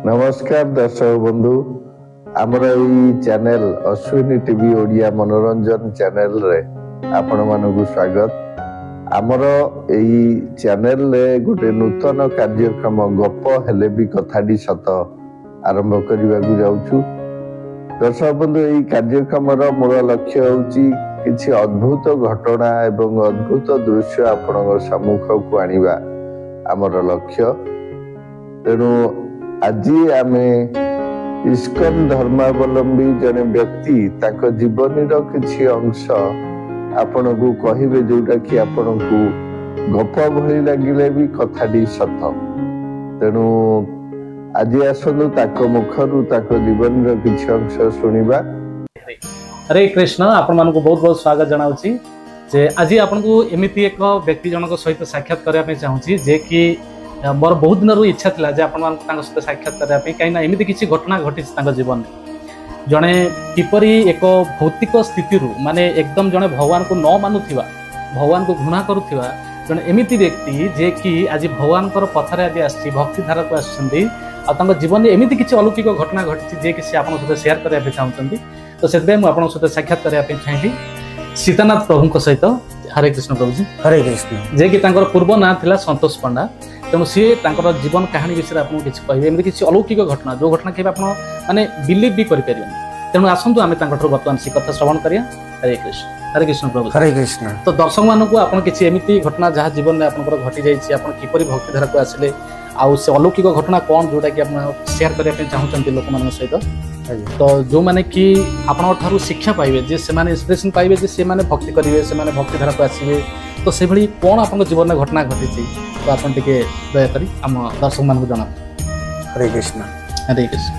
नमस्कार दर्शक बंधु आमर यही चैनल अश्विनी टीवी ओडिया मनोरंजन चैनल रे आपण मानकु स्वागत। आमर यही चैनल रे गोटे नूतन कार्यक्रम गप हेले भी कथाटी सत आरंभ करने को जाऊँ। दर्शक बंधु यही कार्यक्रम मूल लक्ष्य होची किसी अद्भुत घटना एवं अद्भुत दृश्य आपण सम्मुख को आनिबा आमर लक्ष्य। तेणु आज आम इस्कन धर्मावलंबी जने व्यक्ति ताको जीवन किसी अंश आपण को कहिबे जोटा कि आपण को गप भली लगिले भी कथाटी सत। तेणु आज आसतु ताको मुखरु ताको जीवन किसी अंश सुनिबा। हरे कृष्ण आपण मानको बहुत बहुत स्वागत जनाउची जे आज आपण को एमिति एक व्यक्ति जनक सहित साक्षात करबा पे चाहूची जे कि मोर बहुत दिन इच्छा थिला जे आपण मान सहित साक्षात करबा पे काइना एमिति किछि घटना घटी जीवन में जने किपरि एक भौतिक स्थिति रु माने एकदम जने भगवान को न मानुथिबा भगवान को घृणा करुथिबा जने एमिति व्यक्ति जे कि आज भगवान कर पथरे आदि आछि भक्ति धारा को आछंदी आ तांको जीवन में एमिति किछि अलौकिक घटना घटी जे कि से आपण सहित शेयर करबा पे चाहउछंदी। तो सेतबे मु आपण सहित साक्षात करबा पे चाहबी सीतानाथ प्रभु सहित। हरे कृष्ण प्रभु जी। हरे कृष्ण। जे कि तांकर पूर्व ना थिला संतोष पंडा। तेणु सी तांकर जीवन कहानी विषय आपको किसी कहे एमती किसी अलौकिक घटना जो घटना केवल आप माने बिलीव भी करें। तेणु आसतु आम बर्तमान से कथा श्रवण करिया। हरे कृष्ण। हरे कृष्ण प्रभु। हरे कृष्ण। तो दर्शक मानक आप किसी एमती घटना जहाँ जीवन में आप घटी जाइए आप किपरि भक्ति धारा को आसिले आउ से अलौकिक घटना कौन जोटा कि आप शेयर करने चाहते लोक मान सहित। तो जो मैंने कि आपन शिक्षा पाइबे जे से इंस्पिरेशन पाइबे जे से भक्ति करेंगे से भक्ति धारा को आसवे तो से भली कौन आप जीवन में घटना घटी तो आप दयाकोरी आम दर्शक मान जना। हरे कृष्ण। हरे कृष्ण।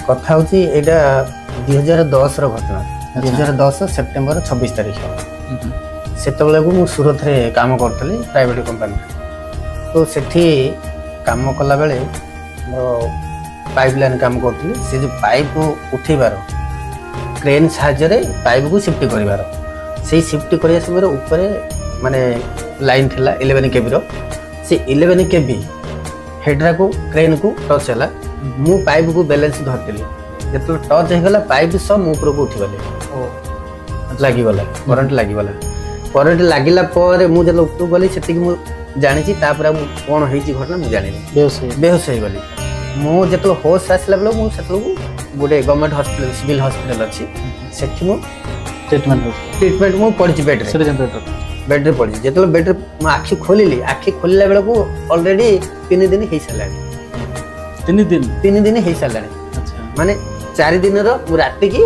कथा हूँ यहाँ 2010 घटना 2010 सेप्टेम्बर 26 तारीख से मुझे सूरत में काम करी प्राइवेट कंपनी। तो सेठी काम कला बेले पाइप लाइन काम करी से जो पाइप उठेबार क्रेन साहाय्य पाइप को शिफ्ट कर शिफ्ट करने समय ऊपर माने लाइन थिला 11 केबी से 11 केबी हेड्रा को क्रेन को टच है मु पाइप को बैलेंस धरती जो टच होगला पाइप सब मु ऊपर को उठीगले लगिगला करंट लगिगला करंट लगिला मुझे ऊपर गली से जानी कौन हो घटना मुझे जानी बेहोश हो गली मुझे होश आसला बेले मुझे गोटे गवर्नमेंट हॉस्पिटल सिविल हॉस्पिटल अच्छी से ट्रीटमेंट मुझे पड़ी बेड्रे पड़ी जो बेड्रे आखि खोलिली आखि खोलला बेले को ऑलरेडी 3 दिन हो सारा 3 दिन हो सारा माने 4 दिन राति की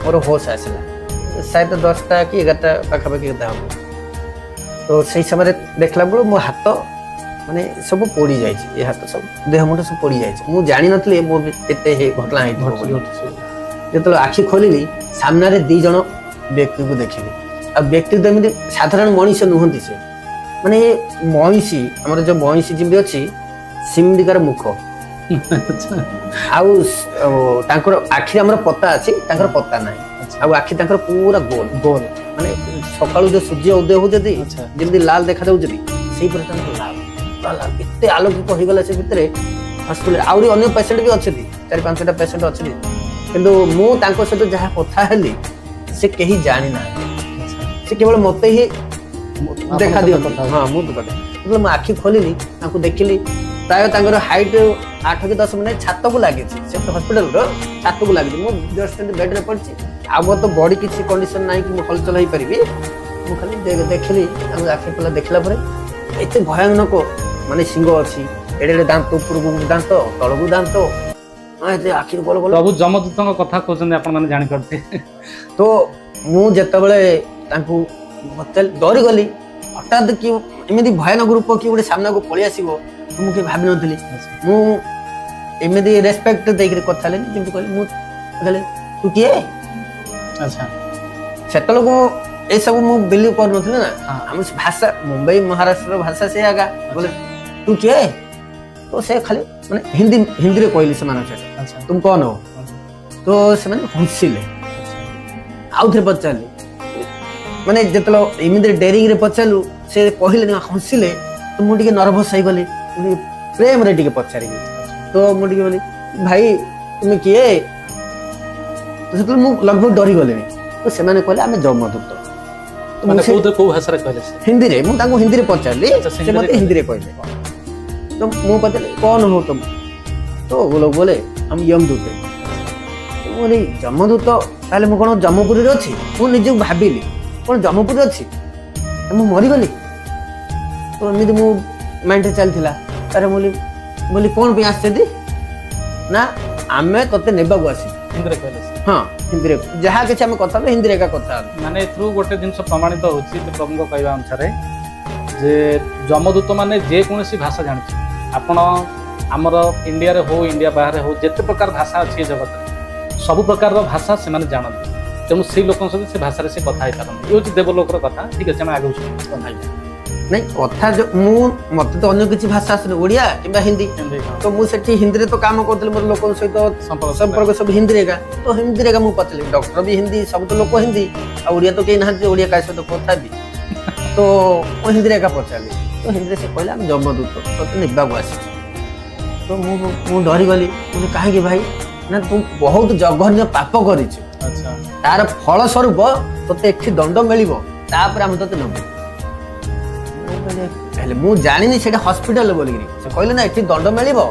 मोर होश आसला शायद 10टा कि 11टा पाखापाखि हम। तो से समय देखला बेले मो हाथ माने सब पोड़ी जाए हाथ सब देह मुंड सब पोड़ी जाए मुझे जानी नी मो एते घटना जो आखि खोलिली सामने 2 जन व्यक्ति को देखिली आ व्यक्ति तो एमती साधारण मनीष नुहति से माने महिषी आम जो महिषी जमी अच्छी सिमडिकार मुख आखिर आखिर पता अच्छी पता ना आखि पूरा गोल गोल माने सकाळु जो सूर्य उदय होती जमी लाल देखा से लाल एत आलोकित हो गला से भितर हॉस्पिटल आउरी अन्य पेशेंट भी अच्छे 4-5टा पेशेंट अच्छे किंतु मु सहित जहाँ कथा हेली से कहीं जानी ना से केवल मत ही देखा दिखाते हाँ मुझे मुझे आखि खोलिली देखिली प्राय हाइट 8 कि 10 मिनट छात को लगी हॉस्पिटल छात को लगी मुझे जस्ट बेड्रे पड़ी आम तो बॉडी किसी कंडीशन ना कि हलचल हो पारि मुझे खाली देखिली आखि पला देखला एत भयानक माने सिंह अच्छी एडे दांत ऊपर दांत तल को दांत आखिर गोल गोल प्रभु जमदूत कथा कहते आप जानी करते। तो मुझे डरी गली हठात कि एमती भयानक रूप कि गोटे सामना को पलि आस मुझे भावी नी मुझे रेस्पेक्ट देकर कथा जमी कहली तू किए अच्छा से ये सब मुझे बिलीव कर ना आम भाषा मुंबई महाराष्ट्र भाषा से आगा बोले तू किए तो से खाली माने हिंदी रे कहली से तुम कौन हो तो से हंसिले आउ थे पचारे माने जो एमती डेरिंग रे पचारू से कहले हंसिले तो मुझे नर्भस हो गली प्रेम रे पचारि तो मुझे बोली भाई तुम किए तो से मु लगभग डरी गले तो से माने कहले आमे जमदूत तो माने को भाषा रे कहले से हिंदी रे मु ताको हिंदी रे पचारली अच्छा, से मते हिंदी रे कहले तो मु पचारली कौन हो तुम तो वो लोग बोले हम यमदूत है तो बोले जमदूत ताले मु कोन जम्मूपुरी रे अछि मु निजे भाबिली कोन जम्मूपुरी रे अछि मु मरि गली तो एमती मु माइंड चलथिला अरे बोली कौन पे आछे ना आमे तते नेबा को आसी हिंदी रे कहले से हां हिंदी रे जहा के हम कथा हिंदी रे का कथा माने थ्रू गोटे जिंस प्रमाणित होछि जे प्रभु को कहवा अनुसार जे जमदूत माने जे कोनसी भाषा जानि आपण हमर इंडिया रे हो इंडिया बाहर हो जेते प्रकार भाषा अछि जगत रे सब प्रकार रो भाषा से माने जानत तेणु से लोक सहित से भाषा से कथा पारती ये देवलोकर कथा ठीक है आगे नहीं कथा जो मत तो अन्य किसी भाषा आसने ओडिया कि हिंदी तो मुझे हिंदी रे तो काम करते मोर लोक सहित संपर्क सब हिंदी रे का तो हिंदी रे का मुझे पचली डॉक्टर भी हिंदी सब तो लोक हिंदी आ ओडिया तो कहीं ना ओडिया का सहित कथा भी तो हिंदी रे का पचाली तो हिंदी रे से कहला हम जमदूत तो निबा को आसी तो मु डरी गली मुझे कहीं भाई ना तू बहुत जघन्य पाप करिछ अच्छा तार फल स्वरूप तोते एठी दंड मिलिबो तापर हम तोते नबो पहले मु जानिनी सेटा हॉस्पिटल बोलिगिरी से कहले ना एठी दंड मिलिबो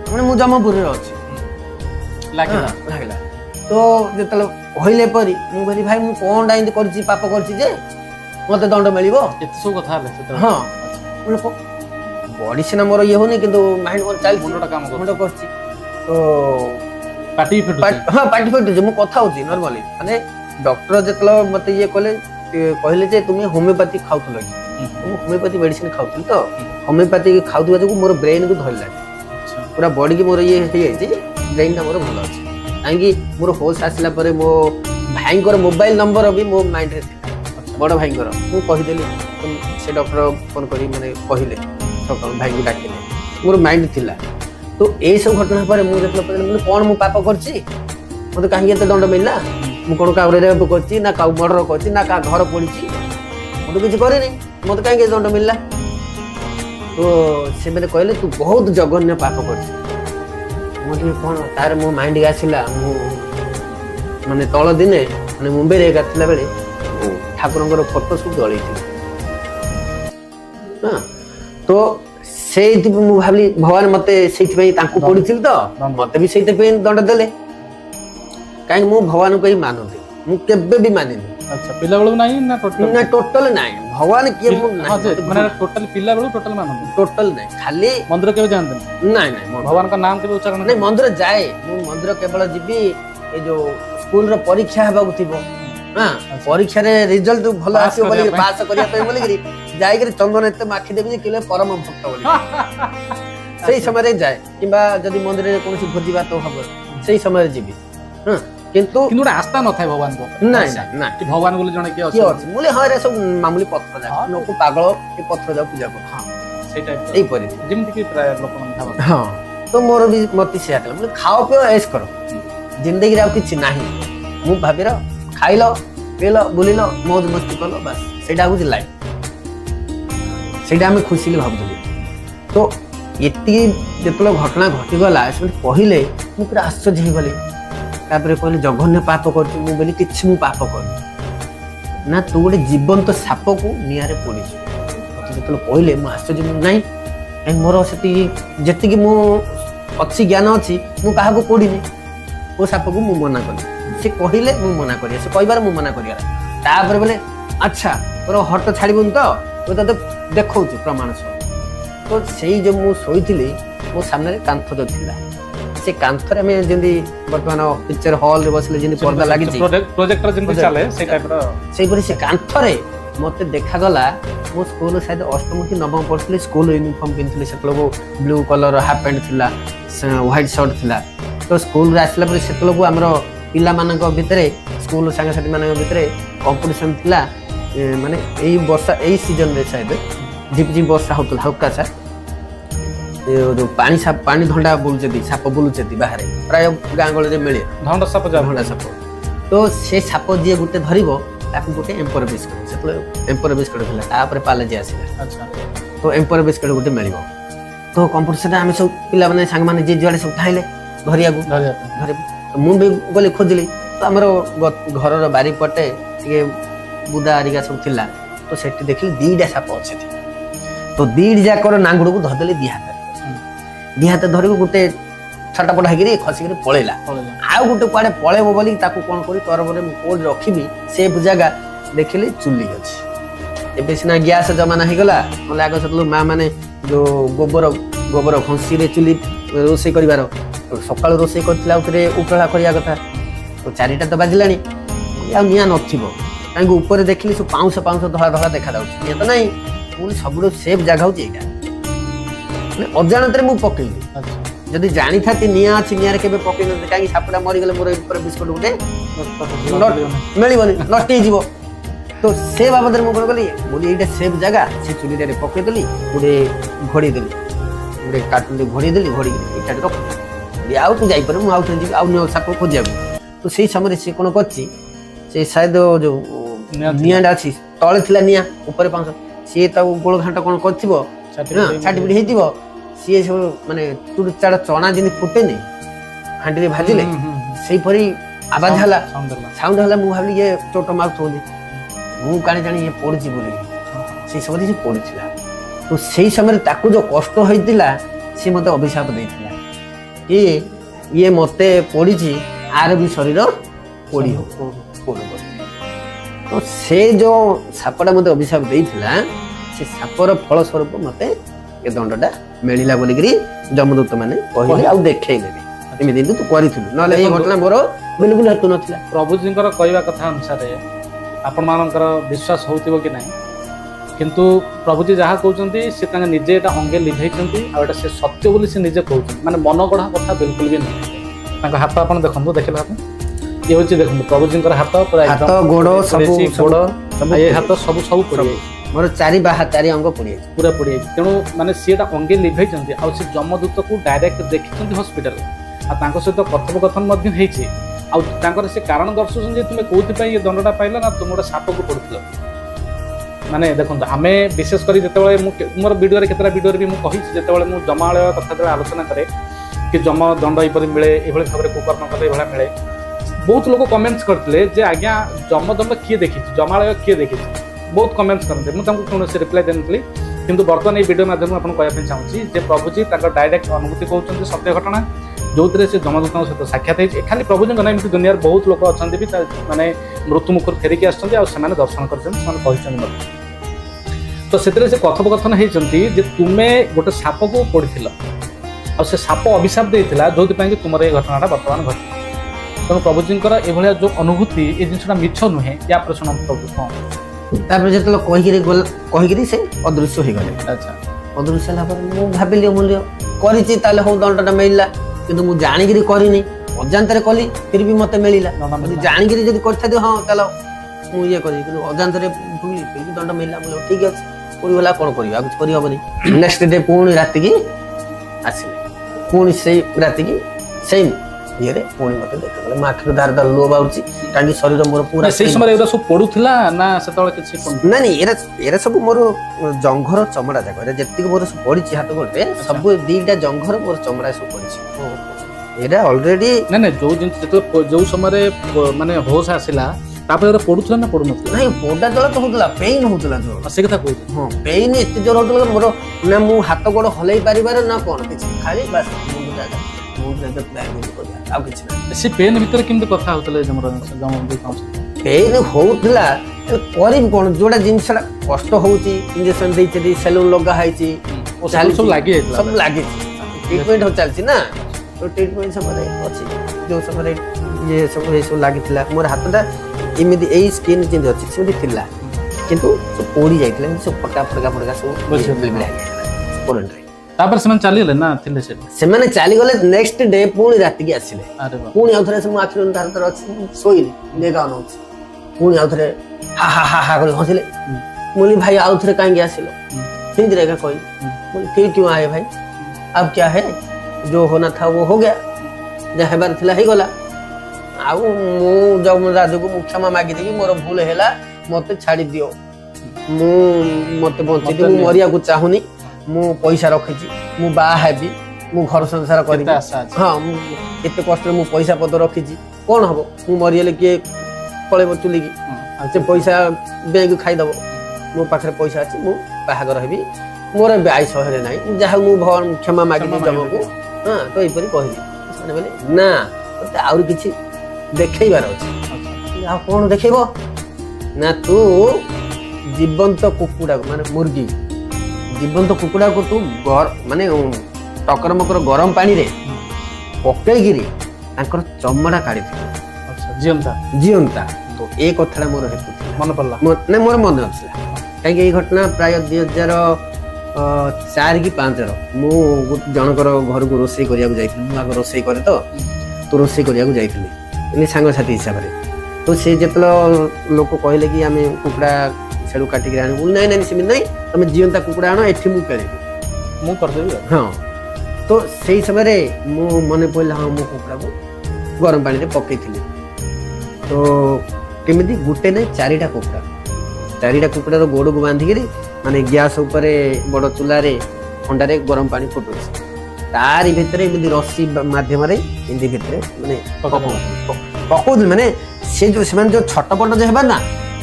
माने मु जम्मूपुरी रे अछि लागला तो जेतल कहले परी मु कहली भाई मु कोन डाइंद करछि पाप करछि जे मते दंड मिलिबो एते सब कथा हले सेटा हां मुले बॉडी से मोर ये होनी किंतु माइंड मोर चाल मुंडटा काम करछि तो पार्टी फिट हां पार्टी फिट मु कथा होछि नॉर्मली माने डॉक्टर जेतल मते ये कहले जे तुम होमियोपैथी खाउतलो तो होमियोपैथी मेडिसिन खाउतली तो होमियोपैथी खाउतबा जो मोर ब्रेन को धरला पूरा बॉडी की मोर ये हे जे ब्रेन ता मोर भलो अछि काहेकि मोर होश आसला परे मो भाई को मोबाइल नंबर भी मो माइंड रे बड़ भाई को मु कहि देली से डॉक्टर फोन करी माने कहिले सकाल भाई को डाकिले मोर माइंड थिला तो ए सब घटना पर मु देखला पर कोन मु पाप करछि मते काहे एते दंड मिलला मु कोन का रेप करछि ना का मर्डर करछि ना का घर पड़िछि मु तो किछ करे नै मते काहे दंड मिलला तो से मेरे कहले तू बहुत जघन्य पाप करछि मते कोन तार मो माइंड आसिला मु माने तळ दिने माने मुंबई रे गाथिला बेले ठाकुरंकर फोटो सब जळै थी हां तो सेति मु भाबली भगवान मते सेति पई तांको पडिथिल तो मते भी सेति पई दंड देले काहे मु भगवान को ही मानथि मु केबे भी मानिनी अच्छा पिला बेलू नहीं ना टोटल नहीं भगवान के मु माने टोटल पिला बेलू टोटल मानन टोटल नहीं खाली मंदिर केबे जानते नहीं भगवान का नाम केबे उच्चारण नहीं मंदिर जाए मु मंदिर केवल जीबी ए जो स्कूल रो परीक्षा हेबाक थिबो हां परीक्षा रे रिजल्ट भलो आसीबो बोली पास करिया पे बोली गिरी जाई गिरी चंदन एते माखी देबी जे किले परम भक्त बोली सेही समय रे जाए किबा जदी मंदिर रे कोनसी भोजी बात हबो सेही समय रे जीबी हां किंतु आस्था न थाए भगवान को नहीं नहीं कि भगवान बोले जने के अछि मुले हां रे सब मामूली पत्थर जा लोक पागल के पत्थर जा पूजा कर हां सेही टाइप एई परि जेमति कि प्राय लोक मन भाव हां तो मोर भी मति से आकला मुले खाओ पियो ऐश करो जिंदगी रे किछ नाही मु भाबिरा खाइलो पेलो बुलिलो मौज मस्ती कलो बस सेटा बुझ लाइफ सेटा हम खुशी ले भाबुली तो एति जेतलो घटना घटी गला से पहिले मु पूरा आश्चर्य हे गली तापर कहले जघन्य पाप करछु मु बोली किछ मु पाप कर ना तू गोटे जीवंत साप को नियारे पड़िछु जेतलो कहले मु आश्चर्य नाही ए मोर सेति जेति कि मु अच्छी ज्ञान अछि मु काहा को पड़िनी ओ साप को मु मना कली से कहले मु मना करिया से कहबार मु मना करिया तापर बोले अच्छा तोर हट छाड़िबुन तो तते देखौ छु प्रमाण सो तो सेही जो मु सोइथिली मो सामने रे कांथ जो थिला से कांथ रे में जेंदी वर्तमान पिक्चर हॉल रे बसले जेंदी पर्दा लागि छि प्रोजेक्टर जेंदी चले से टाइप रो सेही परि से कांथ रे मते देखा गला मो स्कूल शायद अष्टम कि नवम पढ़ले स्कूल यूनिफॉर्म पिनथले सेतलो ब्लू कलर हाफ पैंट थिला व्हाइट शर्ट थिला तो स्कूल रे आसला पर सेतलो हमरो पिला मानक भितरे स्कूल संग साथी मानक भितरे कंपटीशन थिला माने एई वर्षा एई सीजन रे शायद झिप झिप वर्षा होतल हल्का सा जो पानी धंडा बुलुचेती साप बुलुचेती बाहर प्राय गां गळे रे मिले धंडा साप तो से साप जे गुटे धरिबो ताकू गुटे एम्पर बिस्कुट सेतलो एम्पर बिस्कुट थिला तापर पाले जे आसीला अच्छा तो एम्पर बिस्कुट गुटे मिलिबो तो कंपटीशन हम सब पिला माने संग माने जे जुआडे सब खाइले धरिया को ମୁଁ ବି ଗଲି ଖୋଜିଲି ତ ଆମର ଘରର ବାରିପଟେ ଟିକେ ବୁଦା ଆରିକା ସବୁ ଥିଲା ତ ସେଠି ଦେଖିଲି ଦିଟା ସାପ ଅଛି ତ ଦିଟି ଯାକର ନାଙ୍ଗୁଡ଼କୁ ଧରିଦେଲି ଦି ହାତ ଧରିକି ଗୋଟେ ଛଟପଟ ହେଇକିରି ଖସିକିରି ପଳେଇଲା ଆଉ ଗୋଟେ କୁଆଡ଼େ ପଳେଇବ ବୋଲି ତାକୁ କ'ଣ କରି ତରବରେ ମୁଁ କୋଉଠି ରଖିବି ସେ ଜାଗା ଦେଖିଲି ଚୁଲି ଅଛି ଏବେ ସିନା ଗ୍ୟାସ୍ ଜମାନା ହେଇଗଲା ନହେଲେ ଆଗ ସେତେବେଳେ ମା ମାନେ ଯୋଉ ଗୋବର ଘଷିରେ ଚୁଲି ରୋଷେଇ କରିବାର ସକାଳୁ ରୋଷେଇ କରିଥିଲା ଆଉଥରେ ଉପରଳା କରିବା କଥା ତ 4ଟା ତ ବାଜିଲାଣି ଆଉ ନିଆଁ ନଥିବ କାହିଁକି ଉପରେ ଦେଖିଲି ସବୁ ପାଉଁଶ ଧଳା ଧଳା ଦେଖାଯାଉଛି ନିଆଁ ତ ନାହିଁ ପୁଣି ସବୁଠୁ ସେଫ୍ ଜାଗା ହେଉଛି ଏଇଟା ମାନେ ଅଜାଣତରେ ମୁଁ ପକେଇଲି ଯଦି ଜାଣିଥାନ୍ତି ନିଆଁ ଅଛି ନିଆଁରେ କେବେ ପକେଇ ନଥିଲି କାହିଁକି ସାପଟା ମରିଗଲେ ମୋର ଉପରେ ବିସ୍କୁଟ ଗୋଟେ ମିଳିବନି ନଷ୍ଟ ହେଇଯିବ ତ ସେ ବାବଦରେ ମୁଁ କ'ଣ କଲି ବୋଲି ଏଇଟା ସେଫ୍ ଜାଗା ସେ ଚୁଲିଟାରେ ପକେଇଦେଲି ଗୋଟେ ଘୋଡ଼େଇ ଦେଲି ଗୋଟେ କାର୍ଟୁନରେ ଘୋଡ଼େଇ ଦେଲି ଘୋଡ଼ିକି ଏଇଟାରେ ରଖିଦେଲି ଆଉ ତୁ ଯାଇପାରିବୁ ମୁଁ ଆଉ ଥରେ ଯିବି ଆଉ ସାପ ଖୋଜିବାକୁ ତ ସେଇ ସମୟରେ ସେ କ'ଣ କରିଛି ସେ ସାୟଦ ଯୋଉ ନିଆଁଟା ଅଛି ତଳେ ଥିଲା ନିଆଁ ଉପରେ ପାଉଁଶ ସିଏ ତାକୁ ଗୋଳ ଘାଣ୍ଟ କ'ଣ କରିଥିବ ଛାଟିପିଟି ହେଇଥିବ ସିଏ ସବୁ ମାନେ ଚୁଡୁ ଚାଡ଼ ଚଣା ଯେମିତି ଫୁଟେନି ହାଣ୍ଡିରେ ଭାଜିଲେ ସେଇପରି ଆବାଜ ହେଲା ସାଉଣ୍ଡ ହେଲା ମୁଁ ଭାବିଲି ଇଏ ଚୋଟ ମାରୁଥିବ ମୁଁ କାଣି ଜାଣି ଇଏ ପଡ଼ିଛି ବୋଲି ସେଇ ସମୟରେ ସେ ପଡ଼ିଥିଲା ତ ସେଇ ସମୟରେ ତାକୁ ଯୋଉ କଷ୍ଟ ହେଇଥିଲା ସିଏ ମୋତେ ଅଭିଶାପ ଦେଇଥିଲା କି ଇଏ ମୋତେ ପଡ଼ିଛି ଆର ବି ଶରୀର ପୋଡ଼ି ହବ ତ ସେ ଯୋଉ ସାପଟା ମୋତେ ଅଭିଶାପ ଦେଇଥିଲା ସେ ସାପର ଫଳ ସ୍ୱରୂପ ମୋତେ ଏ ଦଣ୍ଡଟା ମିଳିଲା ବୋଲିକିରି ଯମଦୂତ ମାନେ କହିଲେ ଆଉ ଦେଖେଇଲେନି ଏମିତି ତୁ କରିଥିଲୁ ନହେଲେ ଏଇ ଘଟଣା ମୋର ବିଲକୁଲ ହେତୁ ନଥିଲା ପ୍ରଭୁଜୀଙ୍କର କହିବା କଥା ଅନୁସାରେ ଆପଣମାନଙ୍କର ବିଶ୍ୱାସ ହେଉଥିବ କି ନାହିଁ କିନ୍ତୁ ପ୍ରଭୁଜୀ ଯାହା କହୁଛନ୍ତି ସେ ତାଙ୍କ ନିଜେ ଏଇଟା ଅଙ୍ଗେ ଲିଭେଇଛନ୍ତି ଆଉ ଏଇଟା ସେ ସତ୍ୟ ବୋଲି ସେ ନିଜେ କହୁଛନ୍ତି ମାନେ ମନ ଗଢ଼ା କଥା ବିଲକୁଲ ବି ନୁହେଁ ତାଙ୍କ ହାତ ଆପଣ ଦେଖନ୍ତୁ ଦେଖିଲେ ଆପଣ ଇଏ ହେଉଛି ଦେଖନ୍ତୁ ପ୍ରଭୁଜୀଙ୍କର ହାତ ପୁରା ହାତ ଗୋଡ଼ ସବୁ ଏ ହାତ ସବୁ ପଡ଼ିଯାଇଛି ମୋର ଚାରି ଅଙ୍ଗ ପଡ଼ିଯାଇଛି ପୁରା ପଡ଼ିଯାଇଛି ତେଣୁ ମାନେ ସିଏଟା ଅଙ୍ଗେ ଲିଭେଇଛନ୍ତି ଆଉ ସେ ଯମଦୂତକୁ ଡାଇରେକ୍ଟ ଦେଖିଛନ୍ତି ହସ୍ପିଟାଲରେ ଆଉ ତାଙ୍କ ସହିତ କଥୋପକଥନ ମଧ୍ୟ ହେଇଛି ଆଉ ତାଙ୍କର ସେ କାରଣ ଦର୍ଶାଉଛନ୍ତି ଯେ ତୁମେ କୋଉଥିପାଇଁ ଏ ଦଣ୍ଡଟା ପାଇଲ ନା ତୁମ ଗୋଟେ ସାପକୁ ପଡ଼ିଥିଲ ମାନେ ଦେଖନ୍ତୁ ଆମେ ବିଶେଷ କରି ଯେତେବେଳେ ମୁଁ ମୋର ଭିଡ଼ିଓରେ କେତେଟା ଭିଡ଼ିଓରେ ବି ମୁଁ କହିଛି ଯେତେବେଳେ ମୁଁ ଜମାଳୟ କଥା ଯେତେବେଳେ ଆଲୋଚନା କରେ କି ଯମ ଦଣ୍ଡ ଏପରି ମିଳେ ଏଭଳି ଭାବରେ କୁକର୍ମ କଲେ ଏଭଳିଆ ମିଳେ ବହୁତ ଲୋକ କମେଣ୍ଟସ୍ କରିଥିଲେ ଯେ ଆଜ୍ଞା ଯମଦଣ୍ଡ କିଏ ଦେଖିଛି ଜମାଳୟ କିଏ ଦେଖିଛି ବହୁତ କମେଣ୍ଟସ୍ କରନ୍ତି ମୁଁ ତାଙ୍କୁ କୌଣସି ରିପ୍ଲାଏ ଦେଇନଥିଲି କିନ୍ତୁ ବର୍ତ୍ତମାନ ଏଇ ଭିଡ଼ିଓ ମାଧ୍ୟମରେ ଆପଣଙ୍କୁ କହିବା ପାଇଁ ଚାହୁଁଛି ଯେ ପ୍ରଭୁଜୀ ତାଙ୍କ ଡାଇରେକ୍ଟ ଅନୁଭୂତି କହୁଛନ୍ତି ସତ୍ୟ ଘଟଣା ଯୋଉଥିରେ ସେ ଯମଦୂତଙ୍କ ସହିତ ସାକ୍ଷାତ ହେଇଛି ଖାଲି ପ୍ରଭୁଜୀଙ୍କ ନାହିଁ ଏମିତି ଦୁନିଆରେ ବହୁତ ଲୋକ ଅଛନ୍ତି ବି ମାନେ ମୃତ୍ୟୁ ମୁଖରୁ ଫେରିକି ଆସିଛନ୍ତି ଆଉ ସେମାନେ ଦର୍ଶନ କରିଛନ୍ତି ସେମାନେ କହିଛନ୍ତି ମଧ୍ୟ ତ ସେଥିରେ ସେ କଥୋପକଥନ ହେଇଛନ୍ତି ଯେ ତୁମେ ଗୋଟେ ସାପକୁ ପଡ଼ିଥିଲ ଆଉ ସେ ସାପ ଅଭିଶାପ ଦେଇଥିଲା ଯୋଉଥିପାଇଁ କି ତୁମର ଏଇ ଘଟଣାଟା ବର୍ତ୍ତମାନ ଘଟିଲା ତେଣୁ ପ୍ରଭୁଜୀଙ୍କର ଏଭଳିଆ ଯୋଉ ଅନୁଭୂତି ଏ ଜିନିଷଟା ମିଛ ନୁହେଁ ୟା ପ୍ରଶ୍ନ ପ୍ରଭୁ ହଁ ତାପରେ ଯେତେବେଳେ କହିକିରି ସେ ଅଦୃଶ୍ୟ ହେଇଗଲେ ଆଚ୍ଛା ଅଦୃଶ୍ୟ ହେଲା ପରେ ମୁଁ ଭାବିଲି ଅମୂଲ୍ୟ କରିଛି ତାହେଲେ ହଉ ଦଣ୍ଡଟା ମିଳିଲା କିନ୍ତୁ ମୁଁ ଜାଣିକିରି କରିନି ଅଜାନ୍ତରେ କଲି ଫିର ବି ମୋତେ ମିଳିଲା ଜାଣିକିରି ଯଦି କରିଥାନ୍ତି ହଁ ତାହେଲେ ମୁଁ ଇଏ କରିବି କିନ୍ତୁ ଅଜାନ୍ତରେ ଭୁଲି ଫିର ବି ଦଣ୍ଡ ମିଳିଲା ବୋଲେ ଠିକ ଅଛି ପୁଣି ଗଲା କ'ଣ କରିବି ଆଉ କିଛି କରିହେବନି ନେକ୍ସଟ ଡେ ପୁଣି ରାତିକି ଆସିଲେ ପୁଣି ସେଇ ରାତିକି ସେଇ ଇଏରେ ପୁଣି ମୋତେ ଦେଖାଗଲା ମୋ ଆଖିରୁ ଧାର ଲୁହ ବାହାରୁଛି କାହିଁକି ଶରୀର ମୋର ପୁରା ସେଇ ସମୟରେ ଏଗୁଡ଼ା ସବୁ ପଡୁଥିଲା ନା ସେତେବେଳେ କିଛି ନାଇଁ ଏରା ସବୁ ମୋର ଜଙ୍ଘର ଚମଡ଼ା ଯାକ ଏରା ଯେତିକି ମୋର ସବୁ ପଡ଼ିଛି ହାତ ଗୋଟେ ସବୁ ଦିଟା ଜଙ୍ଘର ମୋର ଚମଡ଼ା ସବୁ ପଡ଼ିଛି ଏଇଟା ଅଲରେଡି ନାଇଁ ଯୋଉ ଜିନିଷ ଯେତେବେଳେ ଯୋଉ ସମୟରେ ମାନେ ହୋସ ଆସିଲା ତାପରେ ଏଗୁଡ଼ା ପଡୁଥିଲା ନା ପଡୁନଥିଲା ନାଇଁ ପୋଡ଼ା ଜଳ ତ ହଉଥିଲା ପେନ୍ ହଉଥିଲା ଜୋର ସେ କଥା କହୁଛି ହଁ ପେନ୍ ଏତେ ଜୋର ହଉଥିଲା ମୋର ନା ମୁଁ ହାତ ଗୋଡ଼ ହଲେଇ ପାରିବାର ନା କ'ଣ କିଛି ଖାଲି ବାସ୍ ଆଉ କିଛି ନାହିଁ ସେ ପେନ୍ ଭିତରେ କେମିତି କଥା ହଉଥିଲେ ପେନ୍ ହଉଥିଲା କରିବି କ'ଣ ଯୋଉଟା ଜିନିଷଟା କଷ୍ଟ ହଉଛି ଇଞ୍ଜେକ୍ସନ ଦେଇଛନ୍ତି ସେଲୁନ ଲଗା ହେଇଛି ସବୁ ଲାଗି ସବୁ ଲାଗିଛି ଟ୍ରିଟମେଣ୍ଟ ଚାଲିଛି ନା ତ ଟ୍ରିଟମେଣ୍ଟ ସମୟରେ ଅଛି ଯୋଉ ସମୟରେ ଇଏ ସବୁ ଏସବୁ ଲାଗିଥିଲା ମୋର ହାତଟା ଏମିତି ଏଇ ସ୍କିନ୍ ଯେମିତି ଅଛି ସେମିତି ଥିଲା କିନ୍ତୁ ପୋଡ଼ି ଯାଇଥିଲା ସବୁ ଫଟା ସବୁ କରେଣ୍ଟରେ ତାପରେ ସେମାନେ ଚାଲିଗଲେ ନା ଥିଲେ ସେଠି ସେମାନେ ଚାଲିଗଲେ ନେକ୍ସଟ ଡେ ପୁଣି ରାତିକି ଆସିଲେ ପୁଣି ଆଉଥରେ ମୋ ଆଖିରୁ ଧାର ଅଛି ଶୋଇଲି ଦେଖା ନଉଛି ପୁଣି ଆଉଥରେ ହା କରି ହସିଲେ ମୁଁ କହିଲି ଭାଇ ଆଉଥରେ କାହିଁକି ଆସିଲ ହିନ୍ଦୀରେ ଏକା କହିଲି फिर क्यों आए भाई अब क्या है जो होना था वो हो गया जहाँ हेबार थिला ही गला आउ मु जब राजू को क्षमा मागी देबी मोर भूल हैला मते छाड़ी दियो मते बंची दे मरिया को चाहुनी मु पैसा रखिची मु बा हेबी ମୁଁ ଘର ସଂସାର କରିବି କେତେ ଆଶା ଅଛି। ହଁ ମୁଁ ଏତେ କଷ୍ଟରେ ମୁଁ ପଇସା ପତ୍ର ରଖିଛି କଣ ହବ ମୁଁ ମରିଗଲେ କିଏ ପଳେଇବ ଚୁଲିକି ଆଉ ସେ ପଇସା ବ୍ୟାଙ୍କ ଖାଇଦବ ମୋ ପାଖରେ ପଇସା ଅଛି ମୁଁ ବାହାଘର ହେବି ମୋର ଏବେ ଆୟୁଷ ହେଲେ ନାହିଁ ଯାହା ମୁଁ କ୍ଷମା ମାଗିବି ଜମକୁ ହଁ ତ ଏହିପରି କହିଲି ସେମାନେ କହିଲେ ନା ତତେ ଆହୁରି କିଛି ଦେଖେଇବାର ଅଛି ଆଉ କଣ ଦେଖେଇବ ନା ତୁ ଜୀବନ୍ତ କୁକୁଡ଼ାକୁ ମାନେ ମୁର୍ଗୀ ଜୀବନ୍ତ କୁକୁଡ଼ାକୁ ତୁ ମାନେ ଟକର ମକର ଗରମ ପାଣିରେ ପକେଇକିରି ତାଙ୍କର ଚମଡ଼ା କାଢିଥିଲୁ ଜିଅନ୍ତା ତ ଏ କଥାଟା ମୋର ହେତୁ ଥିଲା ମନେ ପଡିଲା ନା ମୋର ମନେ ନଥିଲା କାହିଁକି ଏଇ ଘଟଣା ପ୍ରାୟ 2004 କି 5 ମୁଁ ଜଣଙ୍କର ଘରକୁ ରୋଷେଇ କରିବାକୁ ଯାଇଥିଲି ମୁଁ ଆଗ ରୋଷେଇ କରେ ତ ରୋଷେଇ କରିବାକୁ ଯାଇଥିଲି ଏମିତି ସାଙ୍ଗସାଥି ହିସାବରେ ତ ସେ ଯେତେବେଳେ ଲୋକ କହିଲେ କି ଆମେ କୁକୁଡ଼ା ସେଠୁ କାଟିକି ଆଣିବୁ ନାଇଁ ନାଇଁ ସେମିତି ନାଇଁ ତମେ ଜିଅନ୍ତା କୁକୁଡ଼ା ଆଣ ଏଠି ମୁଁ କରିବି ମୁଁ କରିଦେବି ହଁ ତ ସେଇ ସମୟରେ ମୁଁ ମନେ ପଡ଼ିଲା ହଁ ମୁଁ କୁକୁଡ଼ାକୁ ଗରମ ପାଣିରେ ପକେଇଥିଲି ତ କେମିତି ଗୋଟେ ନାଇଁ 4ଟା କୁକୁଡ଼ାର ଗୋଡ଼କୁ ବାନ୍ଧିକିରି ମାନେ ଗ୍ୟାସ୍ ଉପରେ ବଡ଼ ଚୁଲାରେ ଥଣ୍ଡାରେ ଗରମ ପାଣି ଫୁଟୁଛି ତାରି ଭିତରେ ଏମିତି ରସି ମାଧ୍ୟମରେ ଏମିତି ଭିତରେ ମାନେ ପକଉଥିଲି ମାନେ ସେ ଯୋଉ ସେମାନେ ଯୋଉ ଛଟପଟ ଯେ ହେବାର ନା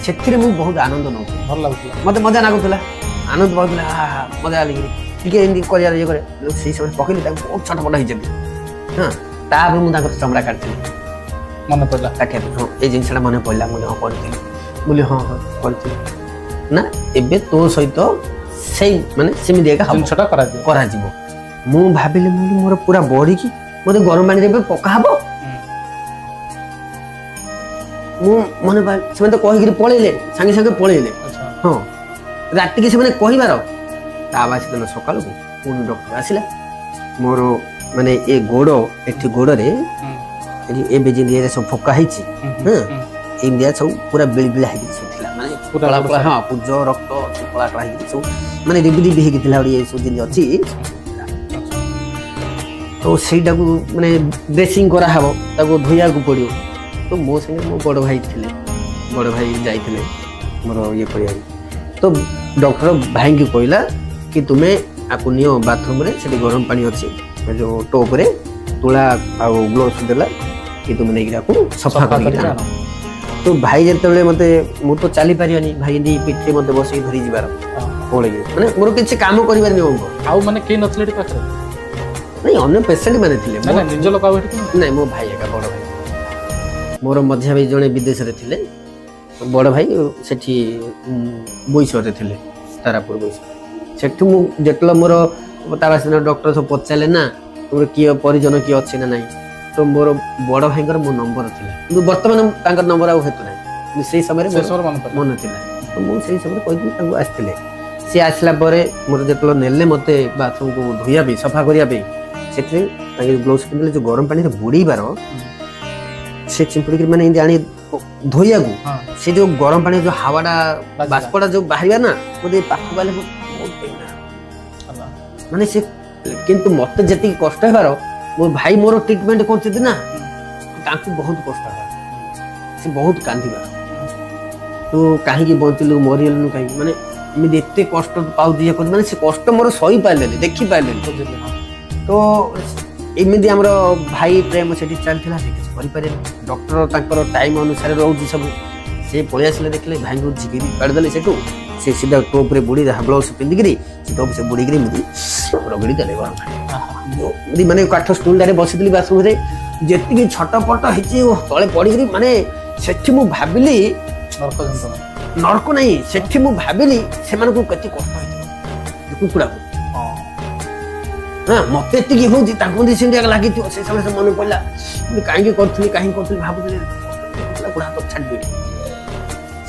ସେଥିରେ ମୁଁ ବହୁତ ଆନନ୍ଦ ନେଉଥିଲି ଭଲ ଲାଗୁଥିଲା ମତେ ମଜା ଲାଗୁଥିଲା ଆନନ୍ଦ ପାଉଥିଲା ମଜା ଲାଗିକି ଟିକେ ଏମିତି କରିବାର ଇଏ କରେ ସେଇ ସମୟରେ ପକେଇଲି ତାକୁ ବହୁତ ଛଟପଟ ହେଇଛନ୍ତି ହଁ ତାପରେ ମୁଁ ତାଙ୍କର ଚମଡ଼ା କାଟିଥିଲି ମନେ ପଡିଲା ହଁ ଏଇ ଜିନିଷଟା ମନେ ପଡ଼ିଲା ମୁଁ ହଁ କରିଥିଲି ବୋଲି ହଁ କରିଥିଲି ନା ଏବେ ତୋ ସହିତ ସେଇ ମାନେ ସେମିତି ଏକା ଜିନିଷଟା କରାଯିବ ମୁଁ ଭାବିଲି ମୋର ପୁରା ବଢିକି ମତେ ଗରମ ପାଣିରେ ଏବେ ପକା ହବ ମୁଁ ମନେ ସେମାନେ ତ କହିକିରି ପଳେଇଲେ ସାଙ୍ଗେ ସାଙ୍ଗେ ପଳେଇଲେ ହଁ ରାତିକି ସେମାନେ କହିବାର ତା ବାସି ଦିନ ସକାଳକୁ ପୁଣି ଡକ୍ଟର ଆସିଲା ମୋର ମାନେ ଏ ଗୋଡ଼ ଏଠି ଗୋଡ଼ରେ ଏବେ ଯେମିତି ସବୁ ଫୋକା ହେଇଛି ହଁ ଏମିତିଆ ସବୁ ପୁରା ବିଳିବିଳା ହେଇକି ସବୁ ଥିଲା ମାନେ କଳା କଳା ହଁ ପୂଜ ରକ୍ତ କଳା କଳା ହେଇକି ସବୁ ମାନେ ରିବି ରିବି ହେଇକି ଥିଲା ଏ ସବୁ ଜିନିଷ ଅଛି ତ ସେଇଟାକୁ ମାନେ ଡ୍ରେସିଂ କରାହବ ତାକୁ ଧୋଇବାକୁ ପଡ଼ିବ ତ ମୋ ସାଙ୍ଗେ ମୋ ବଡ଼ ଭାଇ ଯାଇଥିଲେ ମୋର ଇଏ କରିବାକୁ ତ ଡକ୍ଟର ଭାଇଙ୍କୁ କହିଲା କି ତୁମେ ଆକୁ ନିଅ ବାଥରୁମ୍ରେ ସେଠି ଗରମ ପାଣି ଅଛି ଯେଉଁ ଟୋପ୍ରେ ତୁଳା ଆଉ ଗ୍ଲୋଭ୍ସ ଦେଲା କି ତୁମେ ନେଇକି ଆକୁ ସଫା କରିକି ଆଣ ତ ଭାଇ ଯେତେବେଳେ ମତେ ମୁଁ ତ ଚାଲିପାରିବନି ଭାଇ ଏମିତି ପିଠିରେ ମତେ ବସେଇକି ଧରି ଯିବାର ପଳେଇକି ମାନେ ମୋର କିଛି କାମ କରିପାରିନି ଆଉ ମାନେ କେହି ନଥିଲେ ଏଠି ପାଖରେ ନାଇଁ ଅନ୍ୟ ପେସେଣ୍ଟ ମାନେ ଥିଲେ ନିଜ ଲୋକ ନାଇଁ ମୋ ଭାଇ ଏକା ବଡ଼ ଭାଇ ମୋର ମଝିଆ ଭାଇ ଜଣେ ବିଦେଶରେ ଥିଲେ ବଡ଼ ଭାଇ ସେଠି ବୋଇସରେ ଥିଲେ ତାରାପୁର ବୋଇସ ସେଠୁ ମୁଁ ଯେତେବେଳେ ମୋର ତା ବାସିଦିନ ଡକ୍ଟର ସବୁ ପଚାରିଲେ ନା ତୁମର କିଏ ପରିଜନ କିଏ ଅଛି ନା ନାହିଁ ତ ମୋର ବଡ଼ ଭାଇଙ୍କର ମୋ ନମ୍ବର ଥିଲା କିନ୍ତୁ ବର୍ତ୍ତମାନ ତାଙ୍କର ନମ୍ବର ଆଉ ହେତୁ ନାହିଁ କିନ୍ତୁ ସେଇ ସମୟରେ ମନେ ଥିଲା ତ ମୁଁ ସେଇ ସମୟରେ କହିଥିଲି ତାଙ୍କୁ ଆସିଥିଲେ ସିଏ ଆସିଲା ପରେ ମୋର ଯେତେବେଳେ ନେଲେ ମୋତେ ବାଥରୁମକୁ ଧୋଇବା ପାଇଁ ସଫା କରିବା ପାଇଁ ସେଥିରେ ତାଙ୍କେ ଗ୍ଲୋଭ୍ସ ପିନ୍ଧିଲେ ଯେଉଁ ଗରମ ପାଣିରେ ବୁଡ଼େଇବାର ସେ ଚିମ୍ପୁଡ଼ିକି ମାନେ ଏମିତି ଆଣି ଧୋଇବାକୁ ସେ ଯେଉଁ ଗରମ ପାଣି ଯେଉଁ ହାୱାଟା ବାଷ୍ପଟା ଯେଉଁ ବାହାରିବା ନା ମୋତେ ପାଖକୁ ଗଲେ ମାନେ ସେ କିନ୍ତୁ ମତେ ଯେତିକି କଷ୍ଟ ହେବାର ମୋ ଭାଇ ମୋର ଟ୍ରିଟମେଣ୍ଟ କରୁଛନ୍ତି ନା ତାଙ୍କୁ ବହୁତ କଷ୍ଟ ହେବାର ସେ ବହୁତ କାନ୍ଦିବାର ତୁ କାହିଁକି ବଞ୍ଚିଲୁ ମରିଗଲୁ କାହିଁକି ମାନେ ଏମିତି ଏତେ କଷ୍ଟ ପାଉଛି ଇଏ କରୁଛି ମାନେ ସେ କଷ୍ଟ ମୋର ସହି ପାରିଲେନି ଦେଖିପାରିଲେନି ତ ଏମିତି ଆମର ଭାଇ ପ୍ରେମ ସେଠି ଚାଲିଥିଲା ସେ କିଛି କରିପାରିଲେନି ଡକ୍ଟର ତାଙ୍କର ଟାଇମ୍ ଅନୁସାରେ ରହୁଛି ସବୁ ସେ ପଳେଇ ଆସିଲେ ଦେଖିଲେ ଭାଇଙ୍କୁ ଝିକିରି କାଢ଼ିଦେଲେ ସେଠୁ ସେ ସିଧା ଟୋପ୍ରେ ବୁଡ଼ି ଗ୍ଲୋଭ୍ସ ପିନ୍ଧିକିରି ସେ ଟୋପ୍ ସେ ବୁଡ଼ିକିରି ଏମିତି ରଗଡ଼ି ଦେଲେ ଗରମ ପାଣି ମାନେ କାଠ ଷ୍ଟୁଲଟାରେ ବସିଥିଲି ବାଥରୁମ୍ରେ ଯେତିକି ଛଟପଟ ହେଇଛି ତଳେ ପଡ଼ିକିରି ମାନେ ସେଠି ମୁଁ ଭାବିଲି ନରକ ନାହିଁ ସେଠି ମୁଁ ଭାବିଲି ସେମାନଙ୍କୁ କେତେ କଷ୍ଟ ହେଇଥିବ କୁକୁଡ଼ାକୁ ହଁ ମତେ ଏତିକି ହଉଛି ତାଙ୍କୁ ମଧ୍ୟ ସେମିତି ଲାଗିଥିବ ସେ ସମୟରେ ମନେ ପଡ଼ିଲା କାହିଁକି କରୁଥିଲି ଭାବୁଥିଲି ଗୋଡ଼ ହାତ ଛାଡ଼ିଦେବି